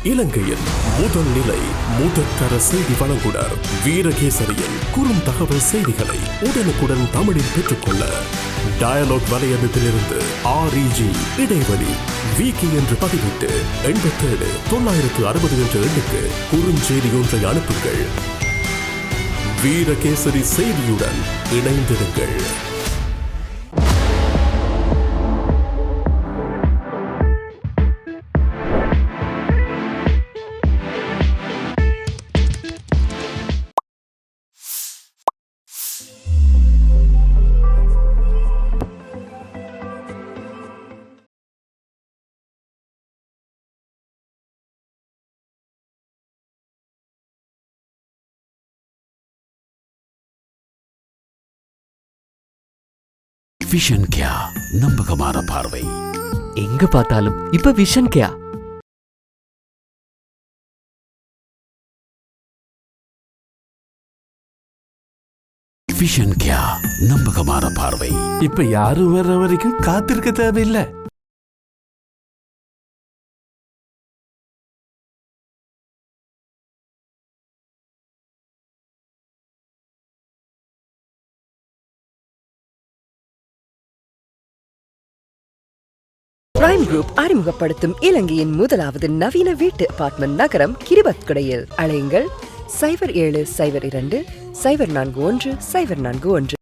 இலங்கையின் முதல் நிலை முதற்கர செய்தி வழங்குனர் வீரகேசரியின் குறும் தகவல் செய்திகளை உடனுக்குடன் தமிழில் பெற்றுக்கொள்ள டயலாக் வலையமைப்பிலிருந்து REG இடைவெளி வீக்கி என்று பதிவிட்டு 87 960 என்ற எண்ணுக்கு குறுஞ்செய்தி ஒன்றை அனுப்புங்கள். வீரகேசரி செய்தியுடன் இணைந்திருங்கள். விஷன் கேயா, நம்பகமான பார்வை. எங்க பார்த்தாலும் இப்ப விஷன் கேயா. விஷன் கேயா, நம்பகமான பார்வை. இப்ப யாரும் வர்ற வரைக்கும் காத்திருக்க தேவையில்லை. பிரைம் குரூப் அறிமுகப்படுத்தும் இலங்கையின் முதலாவது நவீன வீட்டு அபார்ட்மெண்ட் நகரம் கிரிபத்குடையில். அழையுங்கள் 0772041041.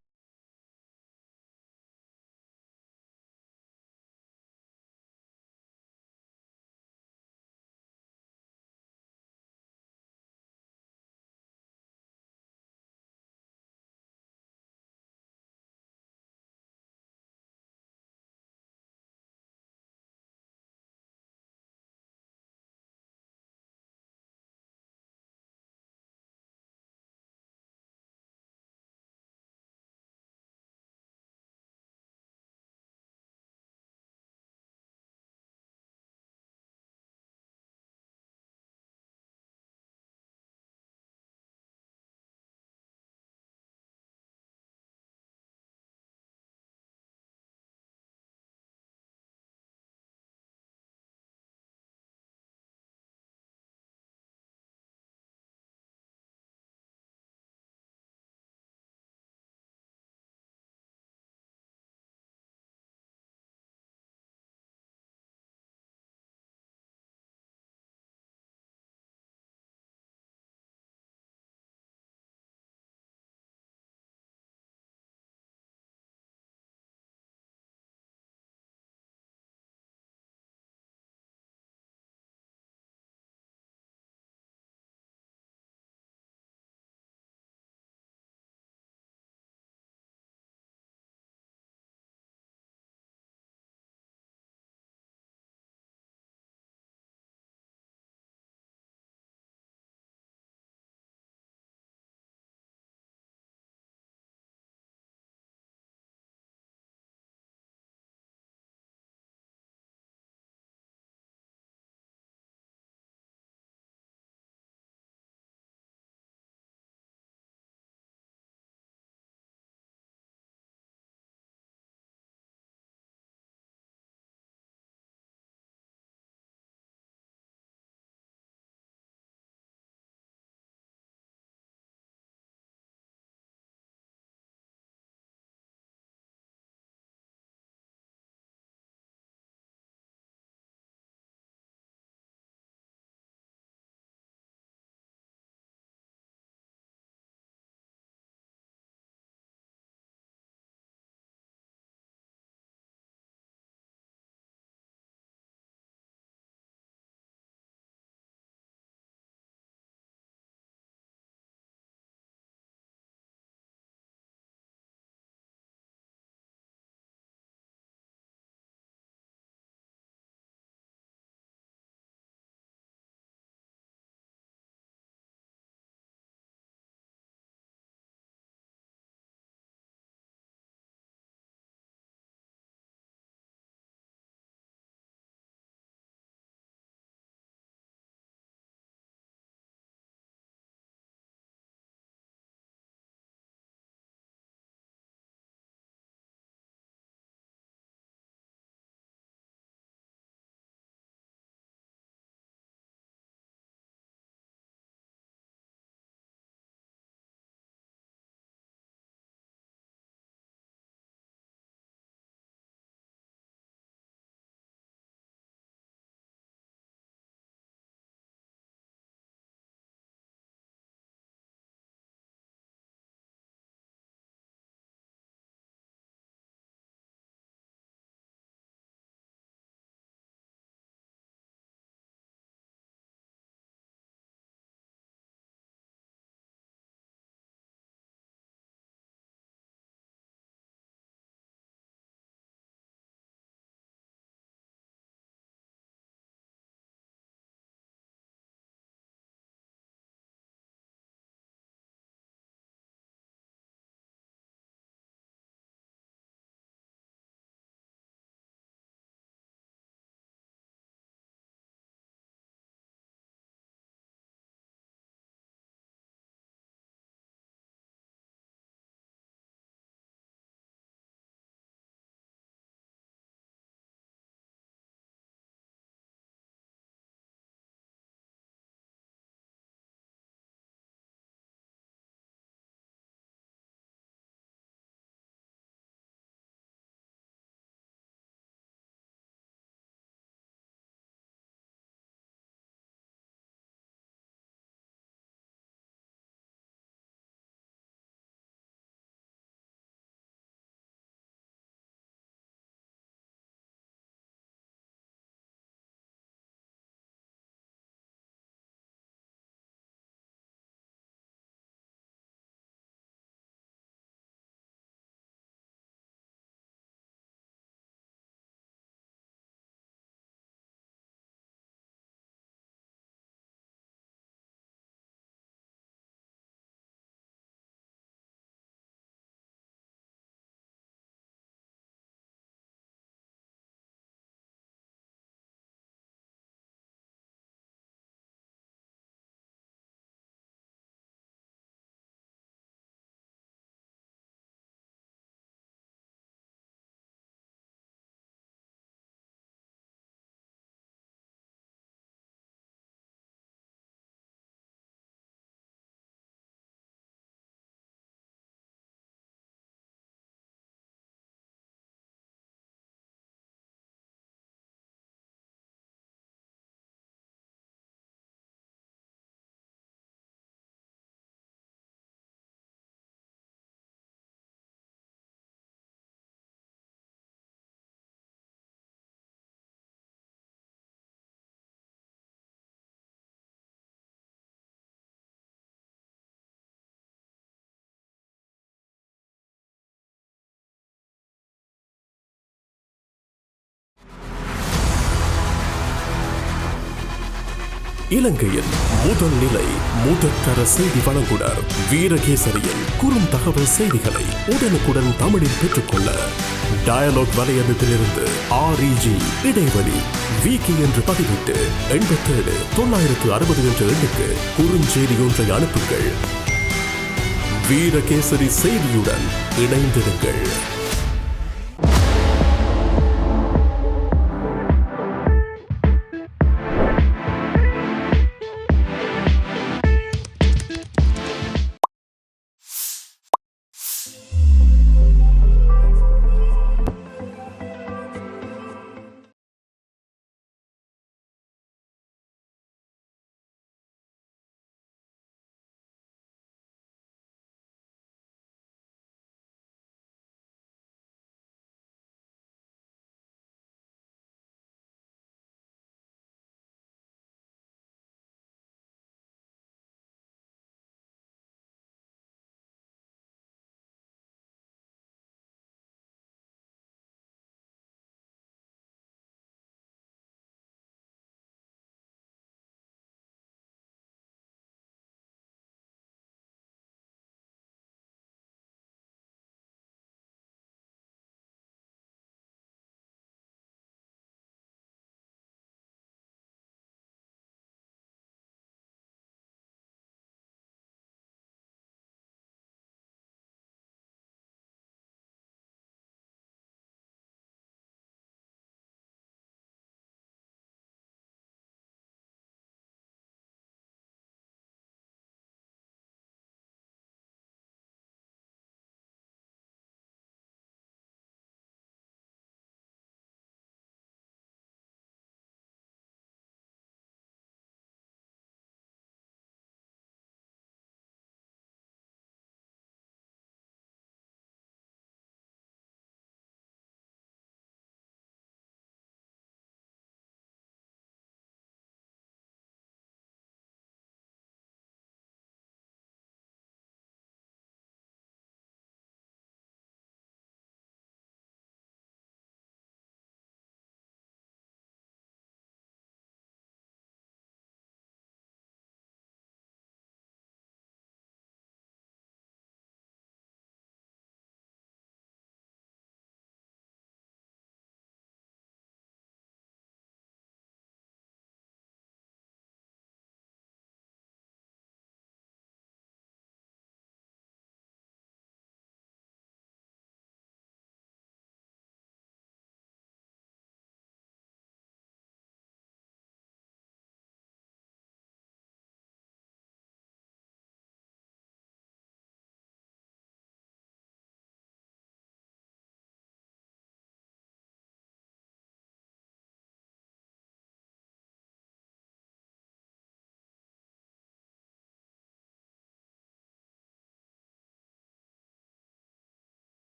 இலங்கையின் முதல் நிலை முதற்கர செய்தி வழங்குனர் வீரகேசரியின் குறுந்தகவல் செய்திகளை உடனுக்குடன் தமிழில் பெற்றுக்கொள்ள டயலாக் வலையமைப்பிலிருந்து REG இடைவெளி வீக்கி என்று பதிவிட்டு 87 960 என்ற எண்ணுக்கு குறுஞ்செய்தி ஒன்றை அனுப்புங்கள். வீரகேசரி செய்தியுடன் இணைந்திருங்கள்.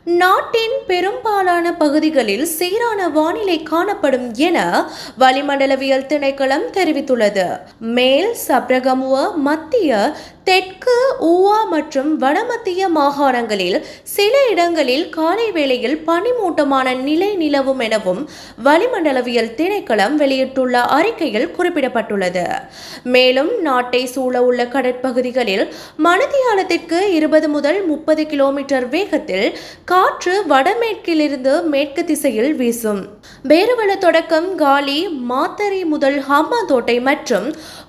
நாட்டின் பெரும்பாலான பகுதிகளில் சீரான வானிலை காணப்படும் என வளிமண்டலவியல் திணைக்களம் தெரிவித்துள்ளது. மேல் சப்ரகமுவ, மத்திய, தெற்கு, ஊவா மற்றும் வடமத்திய மாகாணங்களில் சில இடங்களில் காலை வேளையில் பனிமூட்டமான நிலை நிலவும் எனவும் வளிமண்டலவியல் திணைக்களம் வெளியிட்டுள்ள அறிக்கையில் குறிப்பிடப்பட்டுள்ளது. மேலும் நாட்டை சூழ உள்ள கடற்பகுதிகளில் மணித்தியாலத்திற்கு 20 முதல் 30 கிலோமீட்டர் வேகத்தில் காற்று வடமேற்கிலிருந்து மேற்கு திசையில் வீசும். பேருவள தொடக்கம் காலி, மாத்தறை முதல் ஹம்பாந்தோட்டை மற்றும்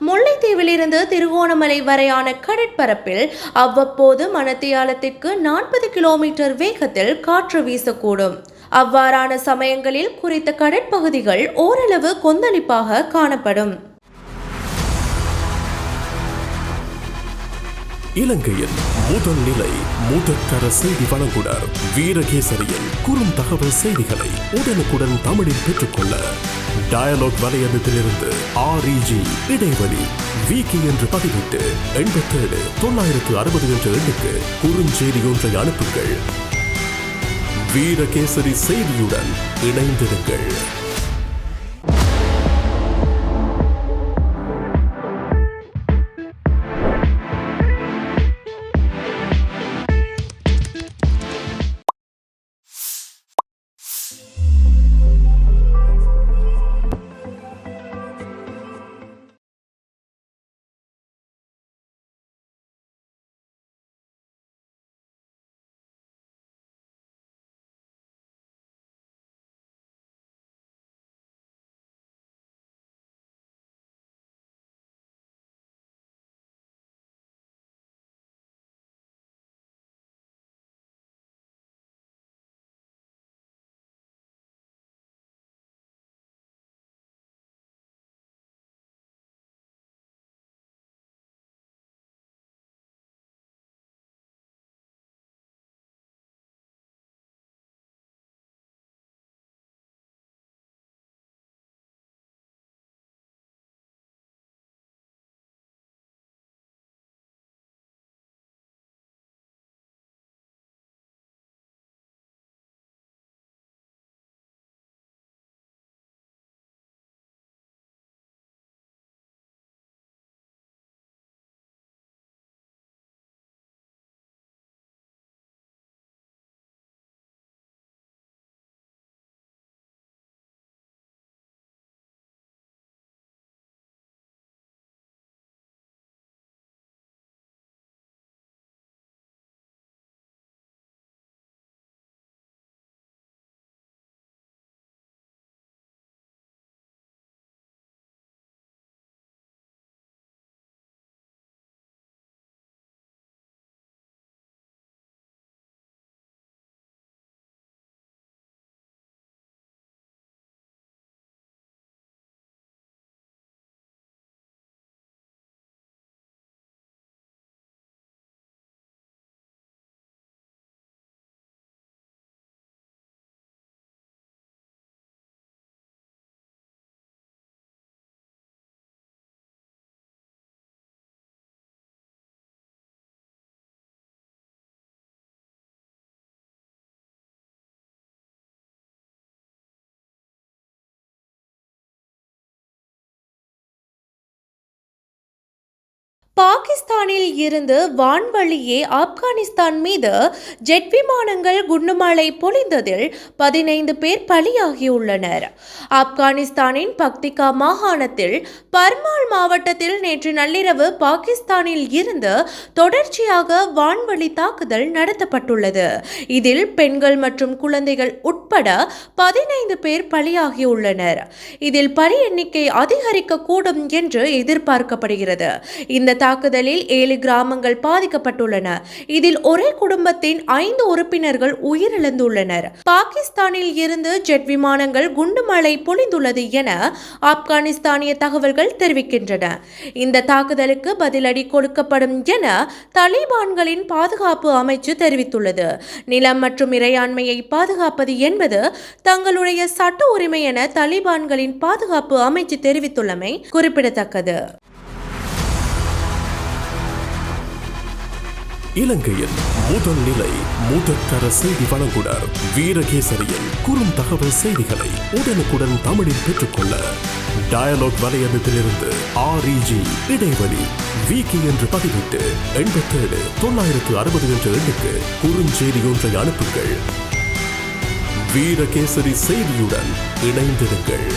முல்லைத்தீவிலிருந்து திருகோணமலை வரையான கடற்பரப்பில் அவ்வப்போது மணித்தியாலத்திற்கு 40 கிலோமீட்டர் வேகத்தில் காற்று வீசக்கூடும். அவ்வாறான சமயங்களில் குறித்த கடற்பகுதிகள் ஓரளவு கொந்தளிப்பாக காணப்படும். இலங்கையின் முதல் நிலை முதற்கர செய்தி வழங்குனர் வீரகேசரியின் குறுந்தகவல் செய்திகளை உடனுக்குடன் தமிழில் பெற்றுக்கொள்ள டயலாக் வலையமைப்பிலிருந்து REG இடைவெளி வீக்கி என்று பதிவிட்டு 87 960 என்ற எண்ணுக்கு குறுஞ்செய்தி ஒன்றை அனுப்புங்கள். வீரகேசரி செய்தியுடன் இணைந்திருங்கள். பாகிஸ்தானில் இருந்து வான்வழியே ஆப்கானிஸ்தான் மீது ஜெட் விமானங்கள் குண்டுமழை பொழிந்ததில் 15 பேர் பலியாகியுள்ளனர். ஆப்கானிஸ்தானின் பக்திகா மாகாணத்தில் பர்மால் மாவட்டத்தில் நேற்று நள்ளிரவு பாகிஸ்தானில் இருந்து தொடர்ச்சியாக வான்வழி தாக்குதல் நடத்தப்பட்டுள்ளது. இதில் பெண்கள் மற்றும் குழந்தைகள் உட்பட 15 பேர் பலியாகியுள்ளனர். இதில் பலி எண்ணிக்கை அதிகரிக்கக்கூடும் என்று எதிர்பார்க்கப்படுகிறது. இந்த தாக்குதலில் 7 கிராமங்கள் பாதிக்கப்பட்டுள்ளன. இதில் ஒரே குடும்பத்தின் 5 உறுப்பினர்கள் உயிரிழந்துள்ளனர். பாகிஸ்தானில் இருந்து ஜெட் விமானங்கள் குண்டுமழை பொழிந்துள்ளது என ஆப்கானிஸ்தானிய தகவல்கள் தெரிவிக்கின்றன. இந்த தாக்குதலுக்கு பதிலடி கொடுக்கப்படும் என தலிபான்களின் பாதுகாப்பு அமைச்சு தெரிவித்துள்ளது. நிலம் மற்றும் இறையாண்மையை பாதுகாப்பது என்பது தங்களுடைய சட்ட உரிமை என தலிபான்களின் பாதுகாப்பு அமைச்சு தெரிவித்துள்ளமை குறிப்பிடத்தக்கது. இலங்கையின் முதல் நிலை முதற்கர செய்தி வழங்குனர் வீரகேசரியின் குறுந்தகவல் செய்திகளை உடனுக்குடன் தமிழில் பெற்றுக்கொள்ள டயலாக் வலையமைப்பிலிருந்து REG இடைவெளி வீக்கி என்று பதிவிட்டு 87 960 என்ற எண்ணுக்கு குறுஞ்செய்தி ஒன்றை அனுப்புங்கள். வீரகேசரி செய்தியுடன் இணைந்திருங்கள்.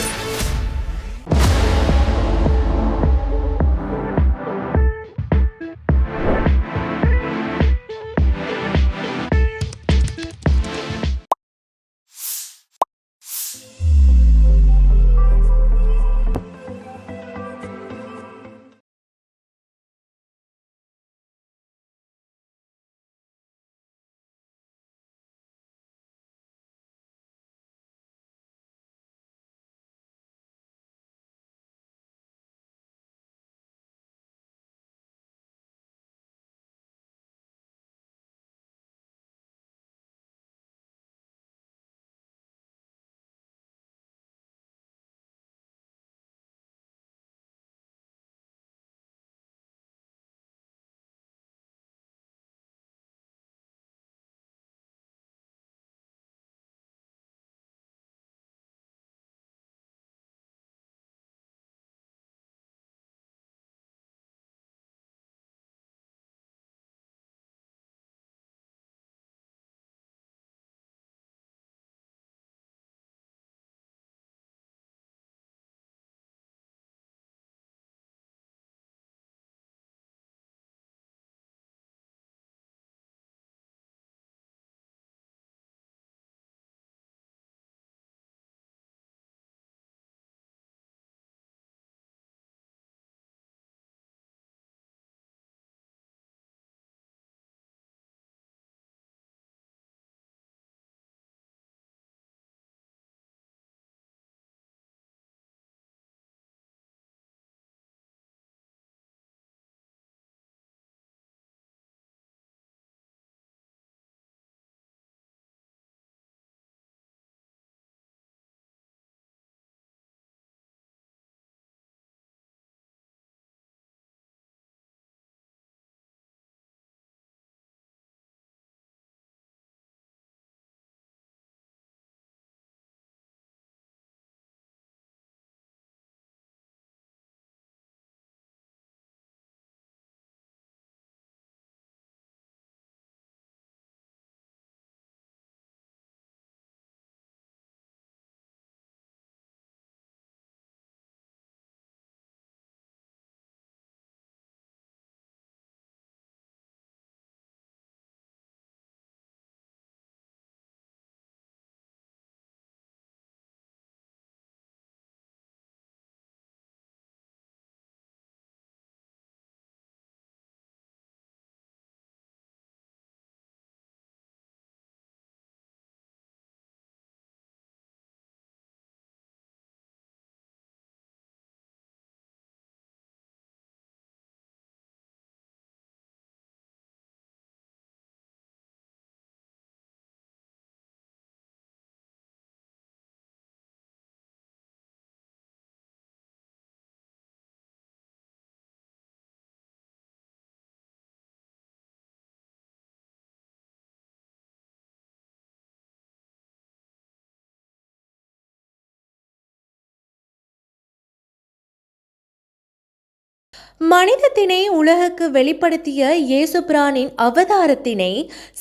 மனிதத்தினை உலகுக்கு வெளிப்படுத்திய இயேசு பிரானின் அவதாரத்தினை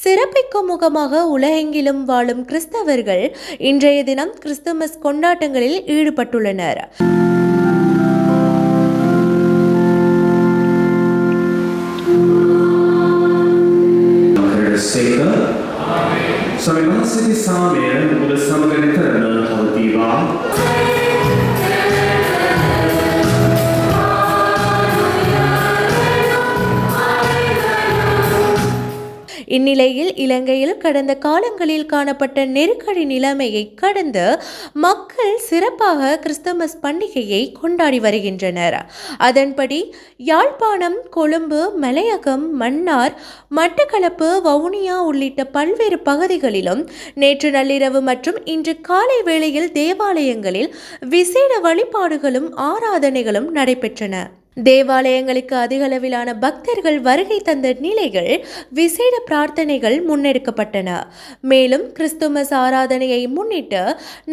சிறப்பிக்கும் முகமாக உலகெங்கிலும் வாழும் கிறிஸ்தவர்கள் இன்றைய தினம் கிறிஸ்துமஸ் கொண்டாட்டங்களில் ஈடுபட்டுள்ளனர். இந்நிலையில் இலங்கையில் கடந்த காலங்களில் காணப்பட்ட நெருக்கடி நிலைமையை கடந்து மக்கள் சிறப்பாக கிறிஸ்துமஸ் பண்டிகையை கொண்டாடி வருகின்றனர். அதன்படி யாழ்ப்பாணம், கொழும்பு, மலையகம், மன்னார், மட்டக்களப்பு, வவுனியா உள்ளிட்ட பல்வேறு பகுதிகளிலும் நேற்று நள்ளிரவு மற்றும் இன்று காலை வேளையில் தேவாலயங்களில் விசேட வழிபாடுகளும் ஆராதனைகளும் நடைபெற்றன. தேவாலயங்களுக்கு அதிகளவிலான பக்தர்கள் வருகை தந்த நிலையில் விசேட பிரார்த்தனைகள் முன்னெடுக்கப்பட்டன. மேலும் கிறிஸ்துமஸ் ஆராதனையை முன்னிட்டு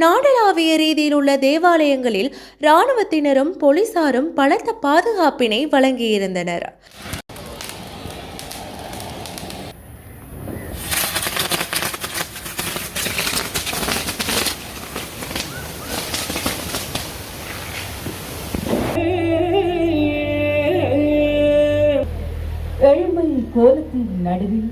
நாடளாவிய ரீதியில் உள்ள தேவாலயங்களில் இராணுவத்தினரும் போலீசாரும் பலத்த பாதுகாப்பினை வழங்கியிருந்தனர். எழுமை கோலத்தின் நடுவில்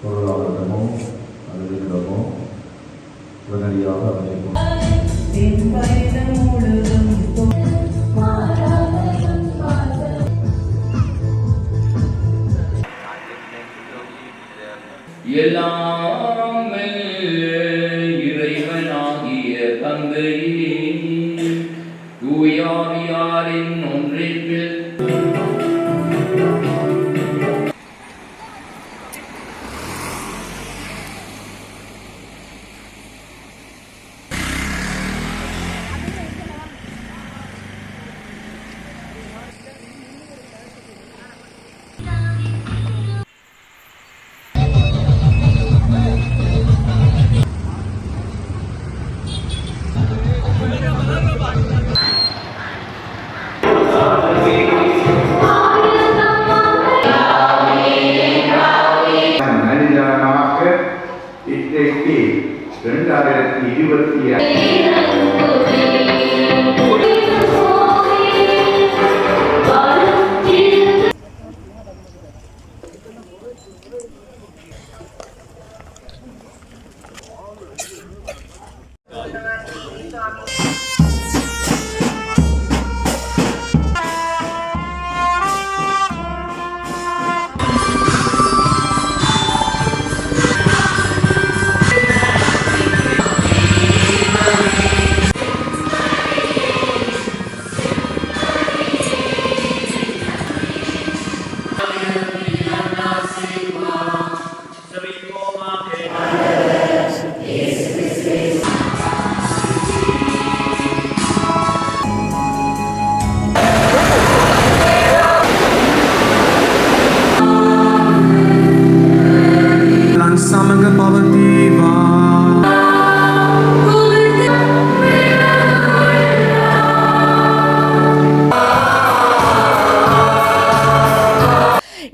பொருளாதாரமும் அறிவிக்கிறமும் உடனடியாக அமைக்கும். எல்லாம் இறைவனாகிய தந்தையே தூயாவியாரின் ஒன்றில் மனிதனமாக இன்றைக்கு 2025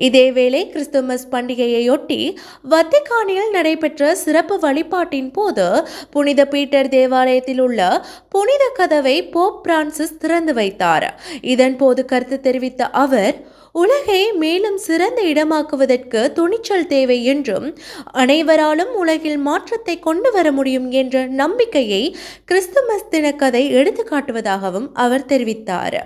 இதேவேளை கிறிஸ்துமஸ் பண்டிகையையொட்டி வத்திக்கானில் நடைபெற்ற சிறப்பு வழிபாட்டின் போது புனித பீட்டர் தேவாலயத்தில் உள்ள புனித கதவை போப் பிரான்சிஸ் திறந்து வைத்தார். இதன்போது கருத்து தெரிவித்த அவர், உலகை மேலும் சிறந்த இடமாக்குவதற்கு துணிச்சல் தேவை என்றும் அனைவராலும் உலகில் மாற்றத்தை கொண்டு வர முடியும் என்ற நம்பிக்கையை கிறிஸ்துமஸ் தின கதை எடுத்துக்காட்டுவதாகவும் அவர் தெரிவித்தார்.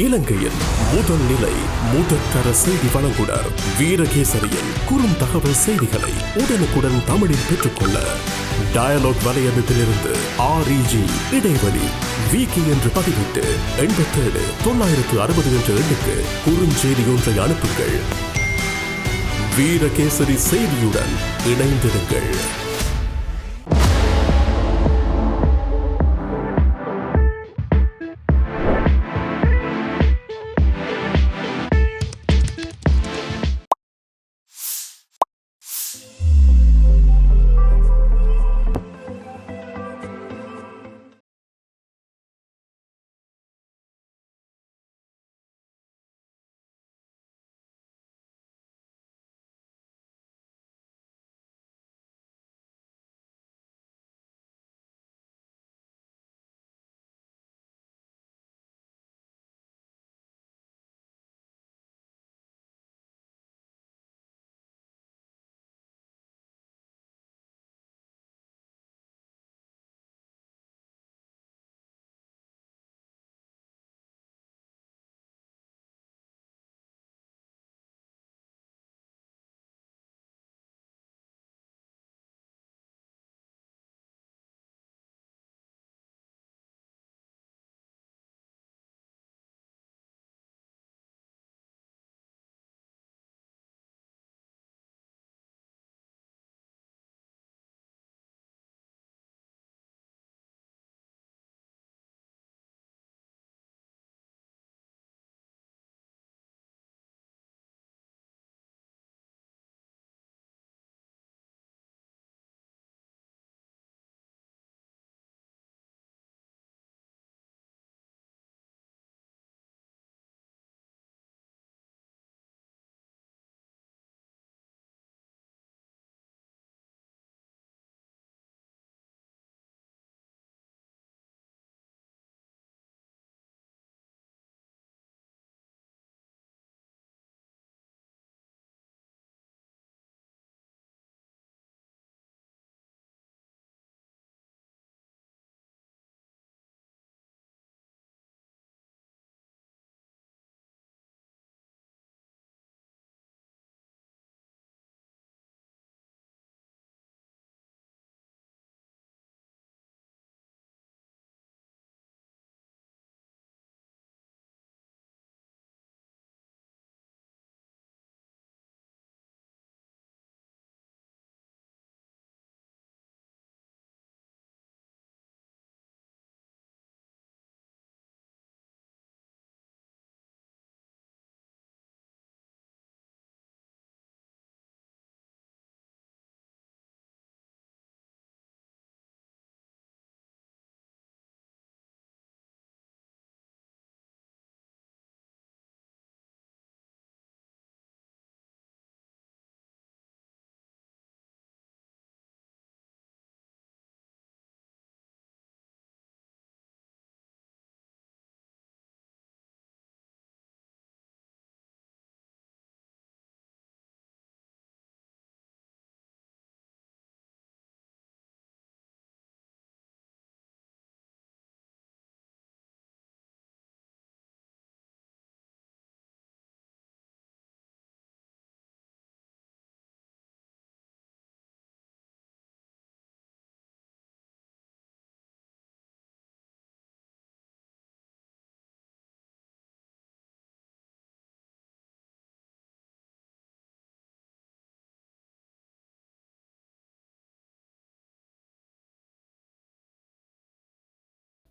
இலங்கையின் முதல் நிலை முதற்கர செய்தி வழங்குனர் வீரகேசரியின் குறுந்தகவல் செய்திகளை உடனுக்குடன் தமிழில் பெற்றுக்கொள்ள டயலாக் வலையமைப்பிலிருந்து REG இடைவெளி வீக்கி என்று பதிவிட்டு 87 960 என்ற எண்ணுக்கு குறுஞ்செய்தி ஒன்றை அனுப்புங்கள். வீரகேசரி செய்தியுடன் இணைந்திருங்கள்.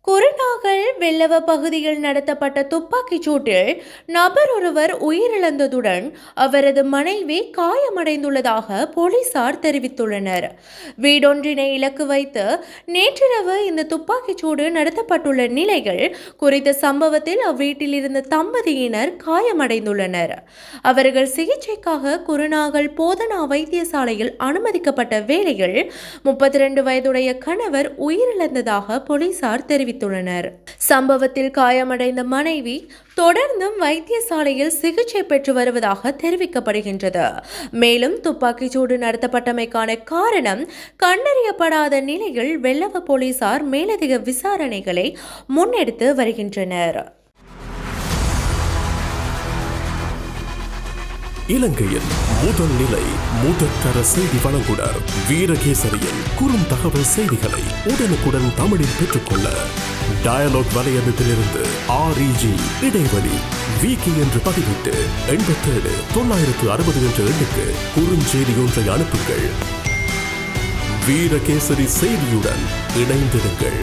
குருநாகல் வெள்ளவ பகுதியில் நடத்தப்பட்ட துப்பாக்கிச் சூட்டில் நபர் ஒருவர் உயிரிழந்ததுடன் அவரது மனைவி காயமடைந்துள்ளதாக போலீசார் தெரிவித்துள்ளனர். வீடொன்றினை இலக்கு வைத்து நேற்றிரவு இந்த துப்பாக்கிச் சூடு நடத்தப்பட்டுள்ள நிலையில் குறித்த சம்பவத்தில் அவ்வீட்டில் இருந்த தம்பதியினர் காயமடைந்துள்ளனர். அவர்கள் சிகிச்சைக்காக குருநாகல் போதனா வைத்தியசாலையில் அனுமதிக்கப்பட்ட வேளையில் 32 வயதுடைய கணவர் உயிரிழந்ததாக போலீசார் தெரிவித்துள்ளனர். சம்பவத்தில் காயமடைந்த மனைவி தொடர்ந்தும் வைத்தியசாலையில் சிகிச்சை பெற்று வருவதாக தெரிவிக்கப்படுகின்றது. மேலும் துப்பாக்கிச் சூடு நடத்தப்பட்டமைக்கான காரணம் கண்டறியப்படாத நிலையில் வெள்ளவ போலீசார் மேலதிக விசாரணைகளை முன்னெடுத்து வருகின்றனர். இலங்கையின் முதல் நிலை முதற்கர செய்தி வழங்குனர் வீரகேசரியின் குறுந்தகவல் செய்திகளை உடனுக்குடன் தமிழில் பெற்றுக்கொள்ள டயலாக் வலையமைப்பிலிருந்து REG இடைவெளி வீக்கி என்று பதிவிட்டு 87 960 என்ற எண்ணுக்கு குறுஞ்செய்தி ஒன்றை அனுப்புங்கள். வீரகேசரி செய்தியுடன் இணைந்திருங்கள்.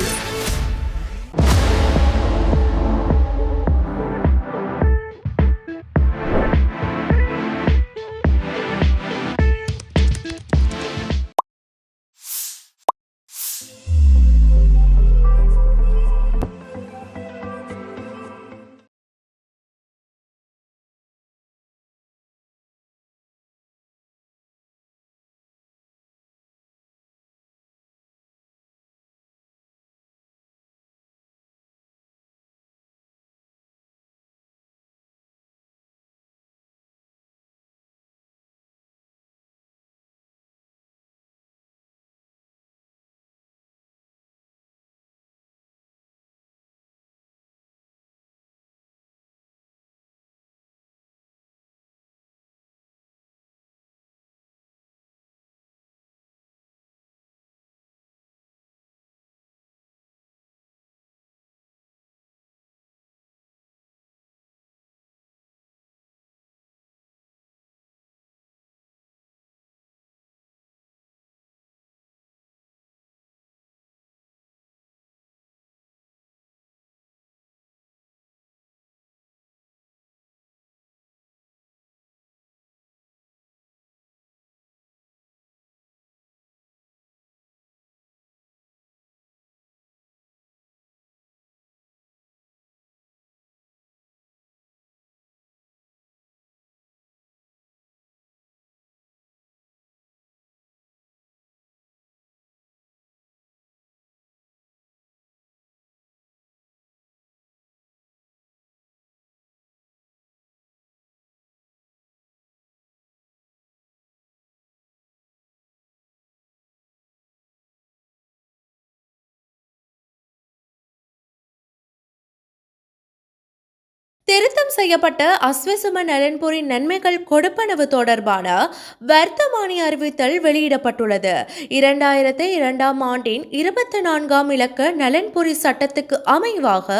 திருத்தம் செய்யப்பட்ட அஸ்வசும நலன்புரி நன்மைகள் கொடுப்பனவு தொடர்பான வர்த்தமானி அறிவித்தல் வெளியிடப்பட்டுள்ளது. 2002ஆம் ஆண்டின் 24ஆம் இலக்க நலன்புரி சட்டத்துக்கு அமைவாக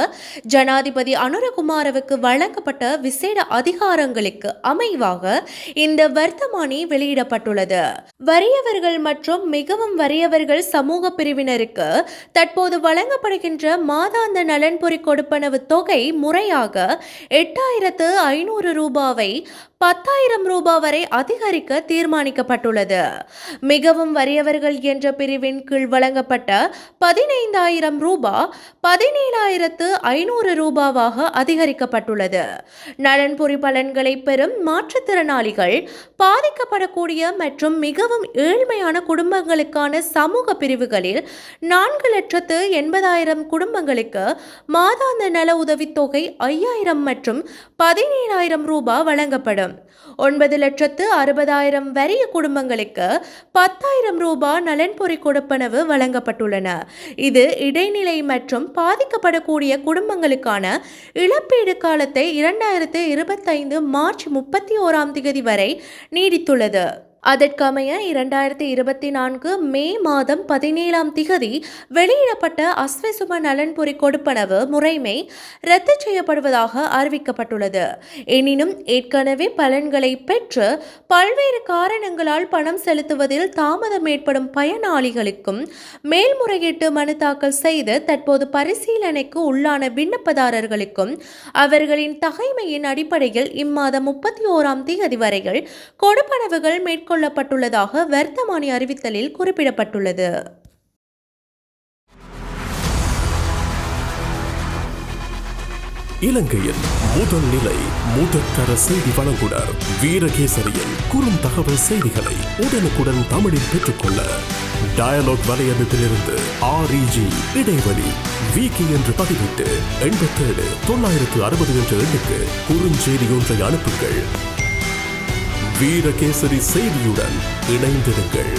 ஜனாதிபதி அனுரகுமாரவுக்கு வழங்கப்பட்ட விசேட அதிகாரங்களுக்கு அமைவாக இந்த வர்த்தமானி வெளியிடப்பட்டுள்ளது. வறியவர்கள் மற்றும் மிகவும் வறியவர்கள் சமூக பிரிவினருக்கு தற்போது வழங்கப்படுகின்ற மாதாந்த நலன்புரி கொடுப்பனவு தொகை முறையாக 8,500 ரூபாவை 10,000 ரூபாய் வரை அதிகரிக்க தீர்மானிக்கப்பட்டுள்ளது. மிகவும் வறியவர்கள் என்ற பிரிவின் கீழ் வழங்கப்பட்ட 15,000 ரூபாய் 17,500 ரூபாவாக அதிகரிக்கப்பட்டுள்ளது. நலன்புரி பலன்களை பெறும் மாற்றுத்திறனாளிகள், பாதிக்கப்படக்கூடிய மற்றும் மிகவும் ஏழ்மையான குடும்பங்களுக்கான சமூக பிரிவுகளில் 4,80,000 குடும்பங்களுக்கு மாதாந்த நல உதவித்தொகை 5,000 மற்றும் 17,000 ரூபாய் வழங்கப்படும். 9,60,000 வறிய குடும்பங்களுக்கு 10,000 ரூபாய் நலன்புரி கொடுப்பனவு வழங்கப்பட்டுள்ளன. இது இடைநிலை மற்றும் பாதிக்கப்படக்கூடிய குடும்பங்களுக்கான இழப்பீடு காலத்தை 2025 மார்ச் 31ஆம் தேதி வரை நீடித்துள்ளது. அதற்கமைய 2024 மே மாதம் 17 வெளியிடப்பட்ட அஸ்வசும நலன்புரி கொடுப்பனவு முறைமை ரத்து செய்யப்படுவதாக அறிவிக்கப்பட்டுள்ளது. எனினும் ஏற்கனவே பலன்களை பெற்று பல்வேறு காரணங்களால் பணம் செலுத்துவதில் தாமதம் ஏற்படும் பயனாளிகளுக்கும் மேல்முறையீட்டு மனு தாக்கல் செய்து தற்போது பரிசீலனைக்கு உள்ளான விண்ணப்பதாரர்களுக்கும் அவர்களின் தகைமையின் அடிப்படையில் இம்மாதம் 31 வரையில் கொடுப்பனவுகள் மேற்கொள்ளப்பட்டுள்ளதாக வர்த்தமானி அறிவித்தலில் குறிப்பிடப்பட்டுள்ளது. இலங்கையின் முதல் நிலை முதற்கர செய்தி வழங்குனர் வீரகேசரியின் குறுந்தகவல் செய்திகளை உடனுக்குடன் தமிழில் பெற்றுக்கொள்ள டயலாக் வலையமைப்பிலிருந்து REG இடைவெளி வீக்கி என்று பதிவிட்டு 87 960 என்ற எண்ணுக்கு குறுஞ்செய்தி ஒன்றை அனுப்புங்கள். வீரகேசரி செய்தியுடன் இணைந்திருங்கள்.